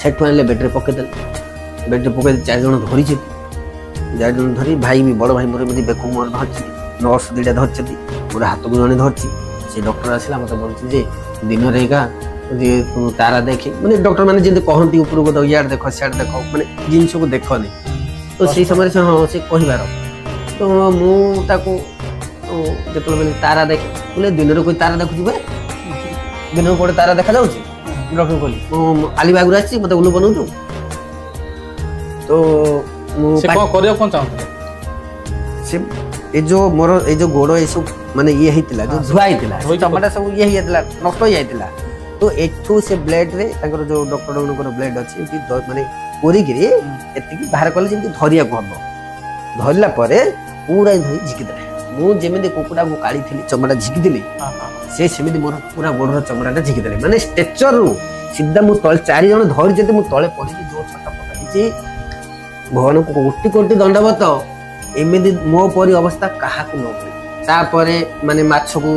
ସେଠୁ ଆଣିଲେ ବେଡ଼୍ରେ ପକେଇଦେଲେ ବେଡ଼୍ରେ ପକେଇ 4 ଜଣ ଧରିଛନ୍ତି 4 ଜଣ ଧରି ଭାଇ ବି ବଡ଼ ଭାଇ ମୋର ଏମିତି ବେକ ମୋର ଧରିଛି ନର୍ସ 2ଟା ଧରିଛନ୍ତି ମୋର ହାତକୁ ଜଣେ ଧରିଛି ସେ ଡକ୍ଟର ଆସିଲା ମୋତେ ବଲୁଛି ଯେ ଦିନରେ ଏକା ଯେ ତାରା ଦେଖେ ମାନେ ଡକ୍ଟର ମାନେ ଯେମିତି କହନ୍ତି ଉପରକୁ ଇଆଡ଼େ ଦେଖ ସିଆଡ଼େ ଦେଖ ମାନେ ଜିନିଷକୁ ଦେଖନି ତ ସେଇ ସମୟରେ ସେ ହଁ ସେ କହିବାର ତ ମୁଁ ତାକୁ ଯେତେବେଳେ ତାରା ଦେଖେ ବୋଲେ ଦିନରେ କୋଇ ତାରା ଦେଖୁଛି ବେ ଦିନକୁ ଗୋଟେ ତାରା ଦେଖାଯାଉଛି ଡକ୍ଟର କହିଲି ମୁଁ ଆଲିବାଗରୁ ଆସିଛି ମୋତେ ଉଲ୍ଲୁ ବନଉଛୁ ତ ମୁଁ କରିବାକୁ କ'ଣ ଚାହୁଁଥିଲି ସେ ए जो मोर ए जो गोड़ ए सब माने ये हितला जो धुआ हितला चमड़ा सब ये हितला नष्ट हो जाइतला तो एठू से ब्लेड रे ताकर जो डॉक्टर डॉक्टर ब्लेड अछि कि माने कोरी गिरी एतिकी बाहर कले जेमति धरिया को हबो धरला परे पूरा धरि झिकी दे मु जेमति कुकुडा को काली थिली चमड़ा झिकी दिली से सेमिति मोर पूरा गोड़र चमड़ाटा झिकी देले माने स्ट्रेचर रु सीधा मु तळे चारि जण धरि जते मु तळे पड़ी जो छटा पकाइछि भगवान को कोटि कोटि दंडवत एमिति मो परी अवस्था काहा को न तापरे माने माछ को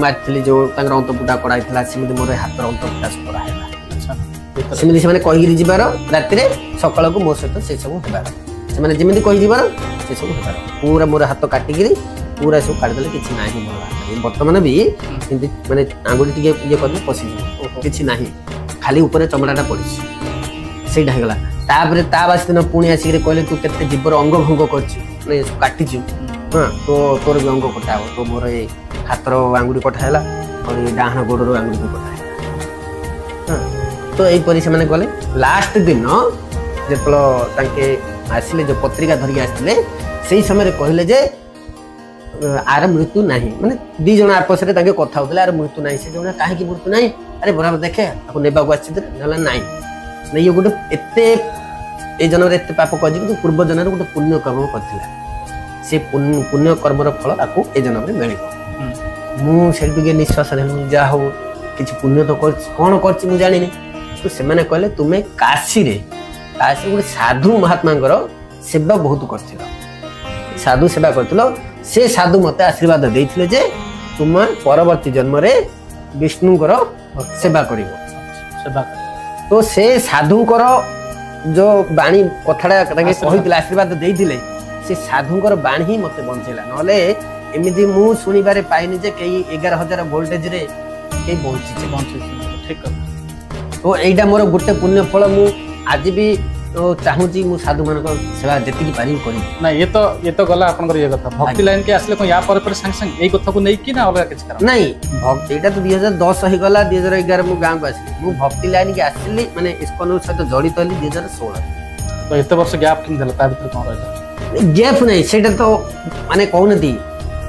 मारथिली जो तांगर अंतपुटा कडाइतला सेमिति मोर हाथ अंतपुटा सपरा हैला सेमिति से माने कहिगिरि जिबार राति रे सकाळ को मो सहित से सब हेबार से माने जेमिति कहि जिबार से सब हेबार पूरा मोर हाथ काटिगिरि पूरा सब काट देले किछि नाही मोर वर्तमान भी किंतु माने आंगुली टिके ये करले पसी किछि नाही खाली ऊपर चमड़ाटा पड़िछि सेटा हेगला तापरे ता बास दिन पुणी आसिक कहले तू केते जीवर अंग भंग करछि माने काटिछु हां तो तोर भी अंग कटा हो तो मोर ए हाथर आंगुली कटा हैला और ये डाहन गोड़र आंगुली भी कटा हैला हां तो एई परि से माने गले लास्ट दिन जेतलो तांके आसिले जो पत्रिका धरि आसिले सेही समय कहले जे आर मृत्यु नहीं माने दी जण आपस रे तांके कथा होतले आर मृत्यु नहीं से जण काहे की मृत्यु नहीं अरे बराबर देखे आपको नेबा को आछि नला नहीं नहीं ये गोटे एते ए जन्म रे एते पाप कजी कि पूर्व जन्म रे गोटे पुण्य कर्म करथिला से पुण्य कर्मर फल ताको ए जन्म रे मिलिबो मु सेल्फी के निश्वास देलु जा हो किछ पुण्य तो कर कोन करछि मु जानि नहीं तो से माने कहले तुमे काशी गोटे साधु महात्मा सेवा बहुत करथिला साधु सेवा करथिलो से साधु मते आशीर्वाद देथिले जे तुम परवर्ती जन्म रे विष्णु सेवा करिवो सेवा तो से साधुंकर जो बाणी कथाड़ा कहिथिले आशीर्वाद देथिले से साधुंकर बाणी ही मते बंचेला नले एमिति मु सुनिबारे पाइनी जे कई 11000 वोल्टेज रे कई बंची ठीक कर तो एइडा मोर गुटे पुण्य फल मु आज भी चाहूची मु साधु मानक सेवा जति पारि करी ना ये तो गला आपन ये कथा भक्ति लाइन के आसले को या पर संग संग एई कथा को नै कि ना अलग किछ कर नहीं भक्ति एटा तो 2010 ही गला 2011 मु गांव को आसी मु भक्ति लाइन के आसिली माने इस्कॉन सहित जड़ित हली 2016 तो एते वर्ष गैप किन देला ता भीतर कोन रहला गैप नहीं सेटा तो माने कहउनती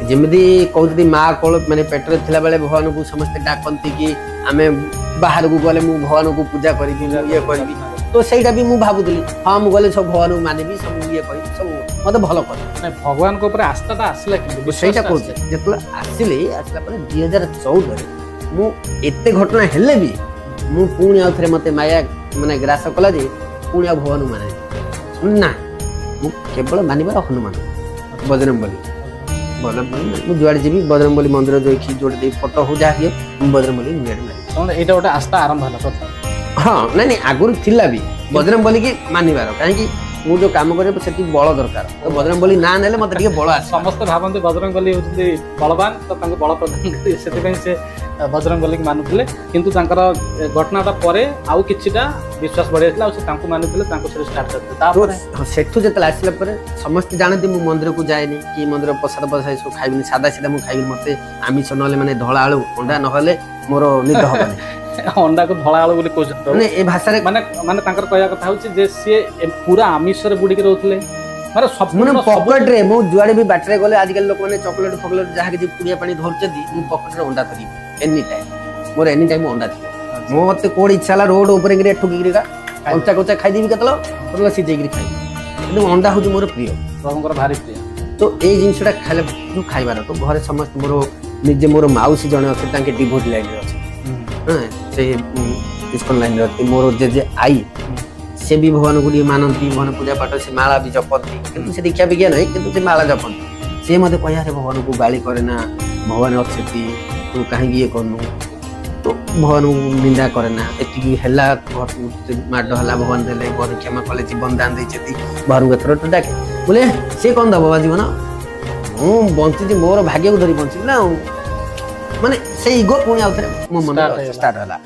जेमिति कहउती मां कोल माने पेटर थिला बेले भगवान को समस्त डाकंती कि हमें बाहर को गले मु भगवान को पूजा करी ये करबी तो सेटा भी मु भाबुदली हां मु गले सब भगवान को मानेबी सब ये करी सब मते भलो कर नै भगवान को ऊपर आस्थाटा आसला कि सेटा कहउछ जेतला आसला पर 2014 रे मु एते घटना हेले भी मु पुणी आउथरे मते माया माने ग्रास कला जे पुणी भगवान को माने ना मु केवल मानिबार हनुमान बजरंगबली मु जुआड जीवी बजरंगबली मंदिर जोखी जोड़ दे फोटो हो जा हियो बजरंगबली नियर मारी एटा गोटे आस्था आरंभ होला प्रथम हाँ नहीं आगुरी थिला भी बजरंगबली की मानिबार कहीं मु जो काम करे सेठी बल दरकार तो बजरंगबली ना नेले मते ଟିକେ बल आसे समस्त भाबंते बजरंगबली होती बलवान तो तांको बल प्रदान सेति पय से बजरंगबली के मानुथिले किंतु तांकर घटनाटा परे आउ किछिटा विश्वास बढ़ियाला आ से तांको मानुथिले तांको से स्टार्ट करते तापर सेठु जेतला आसिला परे समस्त जानती मु मंदिर को जायनी कि मंदिर प्रसाद बसाई सो खाइबिनी सादा सीधा मु खाइबिनी मते आमिष नले माने धळा आलू अंडा नहले मोर निद हबनी अंडा को धळा आलू बोली कोज माने ए भाषा रे माने माने तांकर कहया कथा होची जे से पूरा आमिष रे बुडी के रहउथिले माने सब माने पॉकेट रे मु जुआडे भी बाटरे गले आज कल लोक माने चॉकलेट फॉकलेट जहा के पुड़िया पानी धरचदी मु पॉकेट रे अंडा धरी any time more any time अंडा थी मो मते कोड इच्छाला रोड ऊपर गिरे ठुकी गिरिका कंचा कंचा खाइ देबी केतलो तोला सिजे गिरी खाइ किंतु अंडा होची मोर प्रिय प्रभुंकर भारी प्रिय तो ए जिंसटा खाले तू खाइबार तो घरे समस्त मोर निजे मोर माउसी जणे अछि तांके डिवोट लाइन रे अछि हां से इस्कॉन लाइन रे मोर जे आई से भी भगवान को मानती भगवान पूजा पाठ से माला भी जपती किंतु से दीक्षा विज्ञान नहीं किंतु से माला जपती से मते कहया रे भगवान को गाली करे ना भगवान अछती तू काहे ये करनु तो भगवान को निंदा करे ना एति हेला माड हला भगवान देले बर क्षमा कले जीवन दान दैछती भगवान को थोर डाके बोले से कोन द बाबा जीवन मु बंची मोर भाग्य को धरी बंची ना माने से इगो पुणी आउथरे मो मन स्टार्ट हला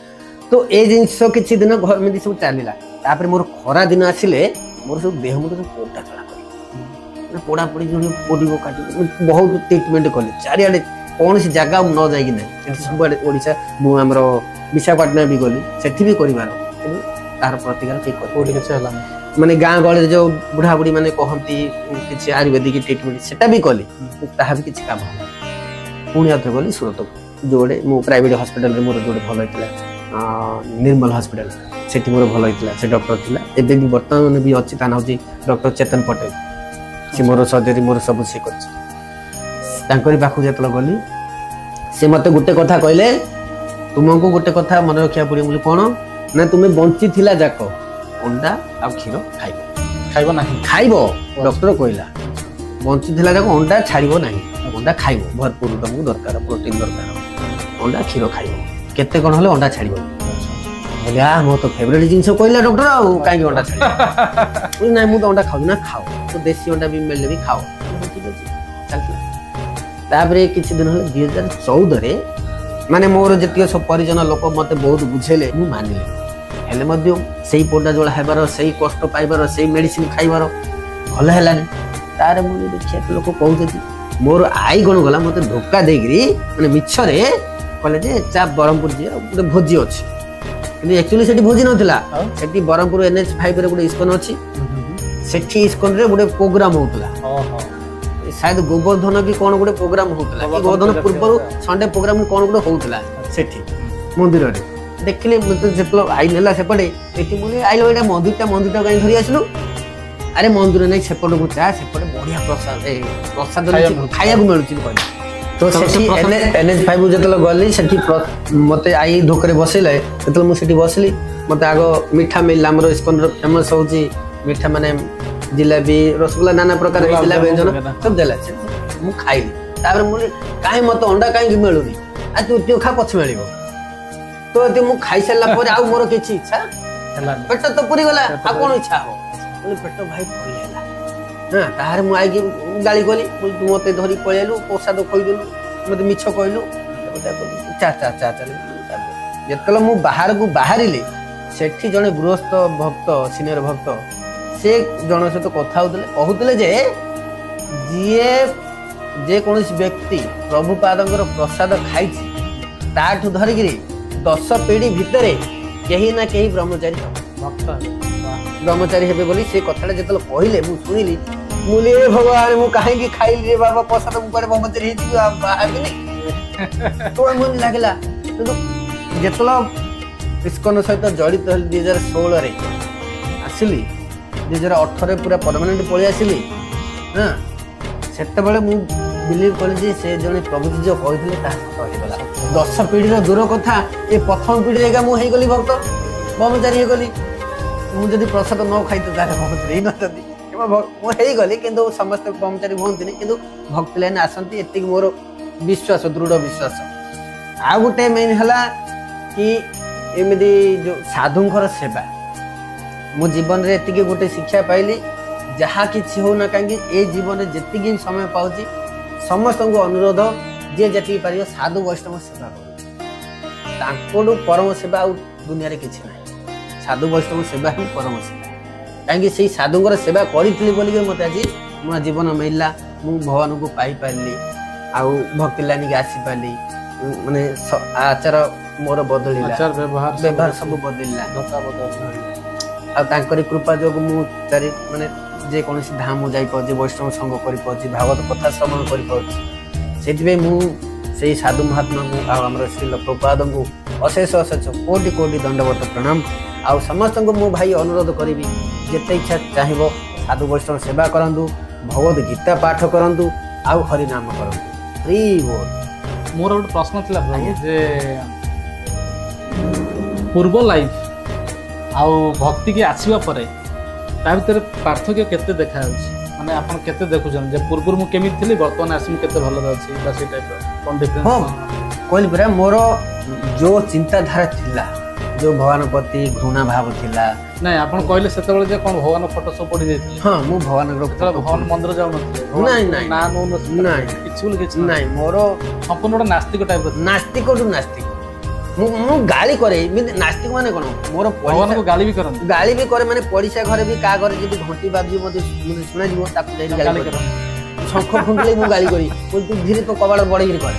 तो ए जिंस किछि दिन घर में सब चलीला तापर मोर खरा दिन आसिले मोर सब देह मुंड सब पोटा चला कर ना पोड़ा पोड़ी जो पोडीगो काटी बहुत ट्रीटमेंट कले चारियाडे कौन सी जगह न जाई कि नहीं सब ओडिसा मु हमरो विशाखापट्टनम भी गली सेठी भी करिवार तार प्रतिकार के कोडी के चला ମାନେ ଗାଁ ଗହଳିରେ ଯୋଉ ବୁଢା ବୁଢୀ ମାନେ କହନ୍ତି କିଛି ଆୟୁର୍ବେଦିକ ଟ୍ରିଟମେଣ୍ଟ ସେଟା ବି କଲି ତାହା ବି କିଛି କାମ ହେଲା ପୁଣି ଆଉଥରେ ଗଲି ସୁରତକୁ ଯୋଉଟେ ମୁଁ ପ୍ରାଇଭେଟ ହସ୍ପିଟାଲରେ ମୋର ଯୋଉଟେ ଭଲ ହେଇଥିଲା ନିର୍ମଲ ହସ୍ପିଟାଲ ସେଠି ମୋର ଭଲ ହେଇଥିଲା ସେ ଡକ୍ଟର ଥିଲା ଏବେ ବି ବର୍ତ୍ତମାନ ବି ଅଛି ତା ନାଁ ହେଉଛି ଡକ୍ଟର ଚେତନ ପଟେଲ ସେ ମୋର ସର୍ଜରୀ ମୋର ସବୁ ସେ କରିଛି ତାଙ୍କରି ପାଖକୁ ଯେତେବେଳେ ଗଲି ସେ ମତେ ଗୋଟେ କଥା କହିଲେ ତୁମକୁ ଗୋଟେ କଥା ମନେ ରଖିବାକୁ ପଡ଼ିବ ବୋଲି କ'ଣ ନା ତୁମେ ବଞ୍ଚିଥିଲା ଯାକ ଅଣ୍ଡା ଆଉ କ୍ଷୀର ଖାଇବ ନାହିଁ ଖାଇବ ଡକ୍ଟର କହିଲା ବଞ୍ଚିଥିଲା ଯାକ ଅଣ୍ଡା ଛାଡ଼ିବ ନାହିଁ ଅଣ୍ଡା ଖାଇବ ଭରପୁର ତମକୁ ଦରକାର ପ୍ରୋଟିନ୍ ଦରକାର ଅଣ୍ଡା କ୍ଷୀର ଖାଇବ କେତେ କ'ଣ ହେଲେ ଅଣ୍ଡା ଛାଡ଼ିବ ମୋର ତ ଫେଭରେଟ୍ ଜିନିଷ କହିଲା ଡକ୍ଟର ଆଉ କାହିଁକି ଅଣ୍ଡା ଛାଡ଼ିବ ନାଇଁ ମୁଁ ତ ଅଣ୍ଡା ଖାଉଛି ନା ଖାଅ ତ ଦେଶୀ ଅଣ୍ଡା ବି ମିଳିଲେ ବି ଖାଅ ଠିକ୍ ଅଛି ଚାଲିଥିଲା ତାପରେ କିଛି ଦିନ ହେଲେ 2014ରେ ମାନେ ମୋର ଯେତିକି ସବୁ ପରିଜନ ଲୋକ ମତେ ବହୁତ ବୁଝେଇଲେ ମୁଁ ମାନିଲି ହେଲେ ମଧ୍ୟ ସେଇ ପୋଡ଼ା ଜୋଳା ହେବାର ସେଇ କଷ୍ଟ ପାଇବାର ସେଇ ମେଡିସିନ ଖାଇବାର ଭଲ ହେଲାନି ତାର ମୁଁ ଦେଖିବା ଲୋକ କହୁଛନ୍ତି ମୋର ଆଈ କ'ଣ ଗଲା ମତେ ଧୋକା ଦେଇକିରି ମାନେ ମିଛରେ କହିଲେ ଯେ ଚା ବ୍ରହ୍ମପୁର ଯିବା ଗୋଟେ ଭୋଜି ଅଛି କିନ୍ତୁ ଆକ୍ଚୁଆଲି ସେଠି ଭୋଜି ନଥିଲା ସେଠି ବ୍ରହ୍ମପୁର NH5 ରେ ଗୋଟେ ଇସ୍କନ ଅଛି ସେଠି ଇସ୍କନରେ ଗୋଟେ ପ୍ରୋଗ୍ରାମ ହଉଥିଲା शायद गोवर्धन भी कौन गोटे प्रोग्राम होता गोवर्धन पूर्व संडे प्रोग्राम कौन गोटे होता सेठी मंदिर में देखिले मतलब आई नेला सेपटे एठी मुले आइलो एटा मंदिरटा कहीं धरी आसलु अरे मंदिर नहीं सेपट को चा सेपटे बढ़िया प्रसाद खाया को मिलुची कहले तो सेठी NH5 जतल गली सेठी मते आई धोकरे बसेले जतल मु सेठी बसली मते आगो मीठा मिल हमरो इस्कन रो फेमस होची मीठा माने जिलेबी रसगुल्ला नाना प्रकार व्यंजन सब देला मु खाइली तापर मुझे कहीं मत अंडा कहीं मिलूनी आ तू खा पछ मिल तो मु खाई सारा पर आउ मोर किछि इच्छा पेट तो पूरी गला आ कोन इच्छा हो बोले पेट भाई फुल हैला हां तार मु आइ गाली गली तू मते धरी पळेलु प्रसाद खइदेलु मते मिछ कहलु चा चा चा चले जेतल मु बाहर को बाहरिले सेठी जने गृहस्थ भक्त सीनियर भक्त से जन सहित कथा कहते जे जीए जे कौन व्यक्ति प्रभुपादर प्रसाद खाई ताठू धरिकी 10 पीढ़ी भितर कहीं ना कहीं ब्रह्मचारी ब्रह्मचारी हे बोली से कथा जो कहले मुझे शुणिली मुझे भगवान मुझे कहीं खाइली रे बाबा प्रसाद मुझे ब्रह्मचारी तो मुझे लगला जितल इस्कन सहित जड़ित 2016 आसली 2018 पूरा परमानेंट पलि आसली हाँ से बिलीव कली से जड़े प्रभु जो कहते 10 पीढ़ी दूर कथा ये प्रथम पीढ़ी एका मुझे गली भक्त ब्रह्मचारी गली मुझे प्रसाद न खाई तो ब्रह्मचारी मुझे गली कि समस्त ब्रह्मचारी हमें कि भक्त लाइन आसती एति मोर विश्वास दृढ़ विश्वास आ गोटे मेन है कि एमती जो साधुंकर सेवा मो जीवन रे एतिके गोटे शिक्षा पाइली जहाँ किसी हो ना कहीं ए जीवन में जी समय पाऊँगी समस्त को अनुरोध जे जी पार साधु वैष्णव सेवा कर परम सेवा आ दुनिया किसी ना साधु वैष्णव सेवा ही परम सेवा कहीं से साधुंर सेवा करी मत आज नुआ जीवन मिलला मु भगवान को पाई पारि आउ भक्ति लाइन की आसी पारि माने आचार मोर बदलिला व्यवहार सब बदलिला आरी कृपा जो मुझे माने जेकोसी धाम जाई वैष्णव संग कर भागवत कथा श्रवण कर साधु महात्मा को आम श्रील प्रभुपाद को अशेष अशेष कोटि कोटि दंडवत प्रणाम आ समस्त को मु भाई अनुरोध करी जिते इच्छा चाहिए साधु वैष्णव सेवा करंतु भगवत गीता पाठ करंतु आ हरिनाम करंतु फ्री बोल मोर गोटे प्रश्न थिला प्रभु जे पूर्व लाइफ आउ भक्ति की आसवा परे ता भीतर पार्थक्य केते देखा माने आपण केते देखुछन जे पूर्व मु केमित थिली वर्तमान आसी केते भलो अछि बा से टाइप कोन डिफरेंस हां कोइल बरा मोर जो चिंताधारा थिला जो भगवान प्रति घृणा भाव थिला नहीं आपण कहले सेते बेले जे कोन भगवान फोटो सब पड़ी जाइथिले हां मु भगवान रो भगवान मंदिर जाउ नथिले नहीं नहीं ना नो नहीं किछु नहीं मोर संपूर्ण नास्तिक टाइप नास्तिक टू नास्तिक मु गाली करे नास्तिक माने कोन मोर भगवान को गाली भी करे माने पड़िसा घरे भी का घरे जदी घंटी बाजी मते सुना जीवो ताकू जाई गाली करे ଶଙ୍ଖ ଫୁଙ୍କିଲେ ମୁଁ ଗାଳି କରି ତୁ ଧୀରେ ତ କବାଟ ବଢେଇକି କରେ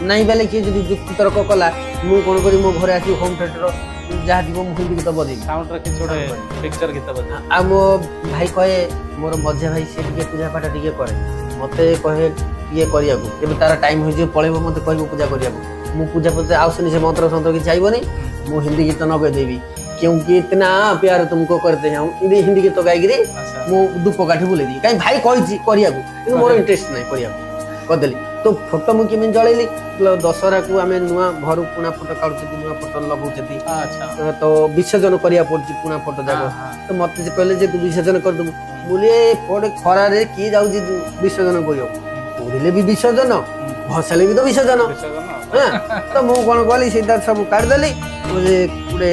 ନାଇଁ ବେଲେ କିଏ ଯଦି ଯୁକ୍ତି ତର୍କ କଲା ମୁଁ କଣ କରି ମୋ ଘରେ ଆସି ହୋମ ଥିଏଟର ଯାହା ଥିବ ମୁଁ ହିନ୍ଦୀ ଗୀତ ବଜେଇବି ସାଉଣ୍ଡରେ କିଛି ଗୋଟେ ପିକ୍ଚର ଗୀତ ବଜେଇ ଆଉ ମୋ ଭାଇ କହେ ମୋର ମଝିଆ ଭାଇ ସେ ଟିକେ ପୂଜା ପାଠ ଟିକେ କରେ ମତେ କହେ ଟିକେ କରିବାକୁ ଏବେ ତାର ଟାଇମ ହେଇଯିବ ପଳେଇବ ମତେ କହିବ ପୂଜା କରିବାକୁ ମୁଁ ପୂଜା ପୂଜା ଆସୁନି ସେ ମନ୍ତ୍ର ସନ୍ତ୍ର କିଛି ଆଇବନି ମୁଁ ହିନ୍ଦୀ ଗୀତ ନଗେଇଦେବି क्योंकि इतना प्यार तुमको करते हैं हिंदी गीत गायकरी मु धूप काठी बुलेदी कहीं भाई कही करिया मोर इंटरेस्ट नहीं करिया करदेली तो फोटो मुझे केमी जलैली दशहरा को आम नुआ घर पुणा फोटो काढ़ुची नुआ फोटो लगौती तो विसर्जन करिया पड़ची पुणा फोटो जाक तो मत कहले जे तू विसर्जन कर दबु बोले पड़े खरा रे की जाउची विसर्जन करियो पड़िले भी विसर्जन भसाले भी तो विसर्जन तो मु कोन कहली सीधा सब काट देली मुझे पूरे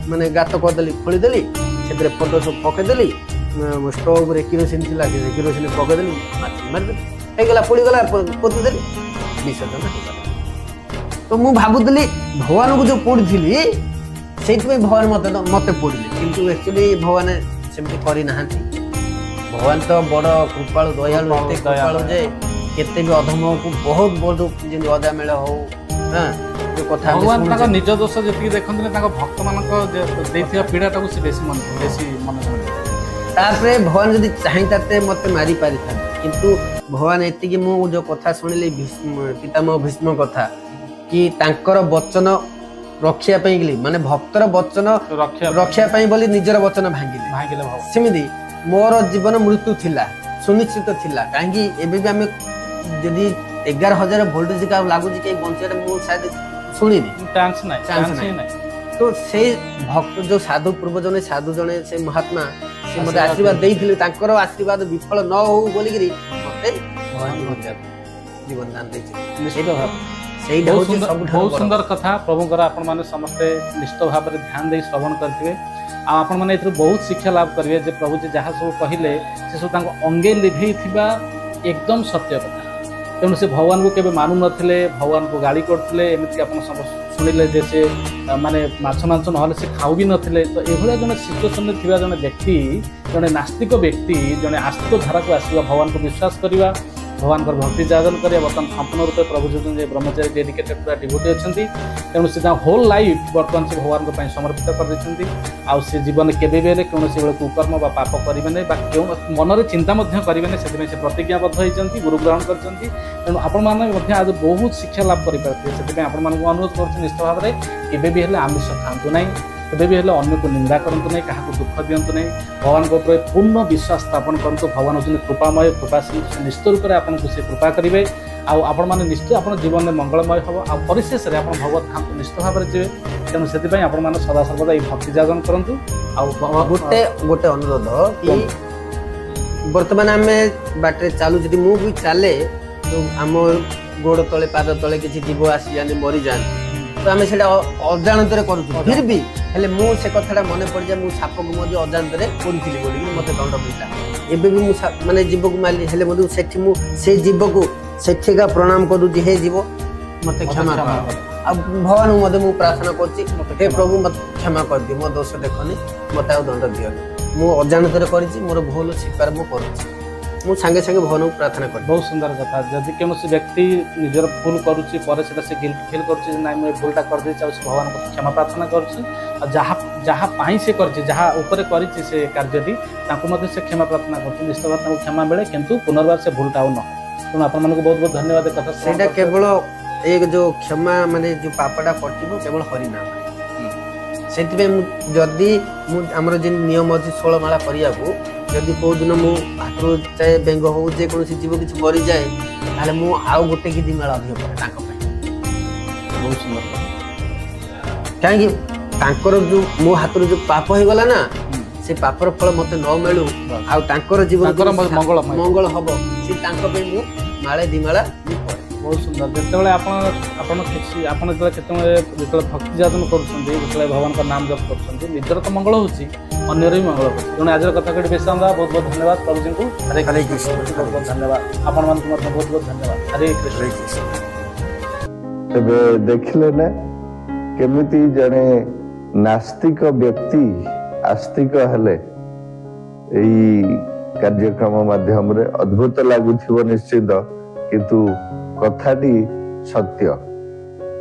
माने गात करदेली खोलीदेली से फोटो सब पकईदेली स्टोव रे किरोसिन थी किरोसिन पकईदेली मारिदेली पोड़ीगला पोतीदेली विसर्जन तो मुझे भावुली भगवान को जो पोड़ी से भगवान मत मत पोड़े कि एक्चुअली भगवान सेमती करना भगवान तो बड़ कृपालु दयालु एत कृपालु जे केते भी अधम को बहुत बड़ अजा मेल हो भगवान निज दोष जी देखते भक्त मान पीड़ा से बेसी मन भगवान जदि चाहते मत मारी पारि था किंतु भगवान एति मु जो कथा शुणिली पितामह भीष्म कथा कि तांकर वचन रक्षा माने भक्तर वचन रक्षा बोली निजर वचन भांगिले सेमिति मोर जीवन मृत्यु थिला सुनिश्चित थिला काहेकि एबे भी आमे जदि 11,000 वोल्टेज का लागू जी बंचारे मु शायद सुनी चांस नहीं तो से भक्त जो साधु पूर्व जने साधु जने से महात्मा से मते आशीर्वाद देइथिले तांकर आशीर्वाद विफल न हो बोली करी मते जीवन दान देछि निश्चित भाव सेही बहुत सुंदर कथा प्रभुकर आपण माने समस्त निश्चित भाव में ध्यान दे श्रवण करथिबे आ आपण माने एथरो बहुत शिक्षा लाभ करिवे जे प्रभु जी जहाँ सब कहिले से सब तांको अंगे लिभेई थिबा एकदम सत्य कथा तेणु से भगवान को केबे मानु नथिले भगवान को गाली करथिले एमिति आपण सब शुणिले जे से माने माछ मांस नहले से खाऊ भी नथिले तो एभलिया जने सिचुएशन में थिबा जने व्यक्ति जने नास्तिक व्यक्ति जने आस्तिक धारा को आसीबा भगवान को विश्वास करिबा भगवान को भक्ति जागरण करिया बर्तमान संपूर्ण रूप प्रभु जी ब्रह्मचारी डेडिकेटेड पूरा डिवोटी अच्छा तेणु से होल लाइफ बर्तमान से भगवान को समर्पित कर देछंती आ से जीवन केबे बेले कौन से कुकर्म बा पाप करेंगे नहीं मन में चिंता करेंगे से प्रतिज्ञाबद्ध होती गुरु ग्रहण करते तेणु आपण मैंने आज बहुत शिक्षा लाभ करेंगे से अनुरोध कर निश्चित भाव में केबे भी हेले आमिष खातु ना केबे भी हेले अन्य को निंदा करंतु नहीं क्या दुख दिंतु नहीं भगवान को पूर्ण विश्वास स्थापन करंतु भगवान होती कृपामय कृपाशील निश्चित रूप से आपको से कृपा करेंगे आपण मैंने निश्चित आप जीवन में मंगलमय हम आ परिशेष में आप भगवत धाम को निश्चित भाव में जी तेणु से आपण मैंने सदा सर्वदा ये भक्ति जागरण करूँ गोटे गोटे अनुरोध कि बर्तमान आम बाटे चालू जी मु भी चले तो आम गोड़ तले पाद तले किसी जीव आसी जाने मरी जाए तो आम से अजाणत कर फिर भी हेले मु से कथा मन पड़ जाए मुझे साप को मजे अजाणत पड़ी बोली मत दंड पड़ा एबे भी माने जीव को मारली हेले मधु से जीव को सेठिका प्रणाम करूँ हे जीव मत क्षमा कर अब भगवान मधे मु प्रार्थना कर प्रभु मत क्षमा कर दियो मो दोष देखनी मत आ दंड दियो मु अजाणत मोर भूल स्वीकार मु करूँ मु संगे संगे भगवान को प्रार्थना कर बहुत सुंदर कथा जदि कौन व्यक्ति निजर भूल करुच्ची से गिल्ट फील कर मैं भूलटा कर भगवान को क्षमा प्रार्थना करा से कर से कार्यटी से क्षमा प्रार्थना कर निश्चित भाव क्षमा मिले किंतु पुनर्बार से भूलटा न तेणु आप बहुत बहुत धन्यवाद कथा से केवल एक जो क्षमा माने जो पापटा पटिबो केवल हरिनाम से जदि आमर जो नियम अच्छी 16 माला करिया जदि कौ दिन मु हाथ चाहे बेंग हो जेकोसी जीव किसी मरी जाए ताले मु आउ गोटे कि 2 माला अधिक करे बहुत सुंदर कहीं जो मो हाथ जो पाप हो गला ना से पापर फल मत न मिलू आर जीवन मंगल हम से मु माले 2 माला बहुत सुंदर जिते जो भक्ति जातन कर भगवान का नाम जप कर निजर तो मंगल होर भी मंगल हो आज कथा कटी बेस बहुत बहुत धन्यवाद प्रभु जी को हरे कृष्ण बहुत बहुत धन्यवाद आपण मान बहुत बहुत धन्यवाद हरे कृष्ण देखिले ना केमिति जने नास्तिक व्यक्ति आस्तिक हेले କାର୍ଯ୍ୟକ୍ରମ ମାଧ୍ୟମରେ ଅଦ୍ଭୁତ ଲାଗୁଥିବ ନିଶ୍ଚିତ, କିନ୍ତୁ କଥାଟି ସତ୍ୟ।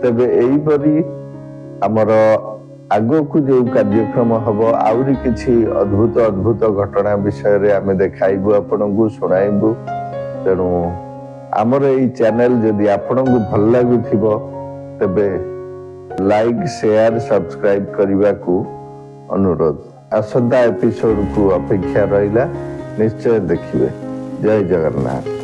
ତେବେ ଏଇପରି ଆମର ଆଗକୁ ଯେଉଁ କାର୍ଯ୍ୟକ୍ରମ ହବ ଆହୁରି କିଛି ଅଦ୍ଭୁତ ଅଦ୍ଭୁତ ଘଟଣା ବିଷୟରେ ଆମେ ଦେଖାଇବୁ, ଆପଣଙ୍କୁ ଶୁଣାଇବୁ। ତେଣୁ ଆମର ଏଇ ଚ୍ୟାନେଲ ଯଦି ଆପଣଙ୍କୁ ଭଲ ଲାଗୁଥିବ ତେବେ ଲାଇକ୍, ସେୟାର, ସବସ୍କ୍ରାଇବ କରିବାକୁ ଅନୁରୋଧ। ଆସନ୍ତା ଏପିସୋଡକୁ ଅପେକ୍ଷା ରହିଲା, ନିଶ୍ଚୟ ଦେଖିବେ। ଜୟ ଜଗନ୍ନାଥ।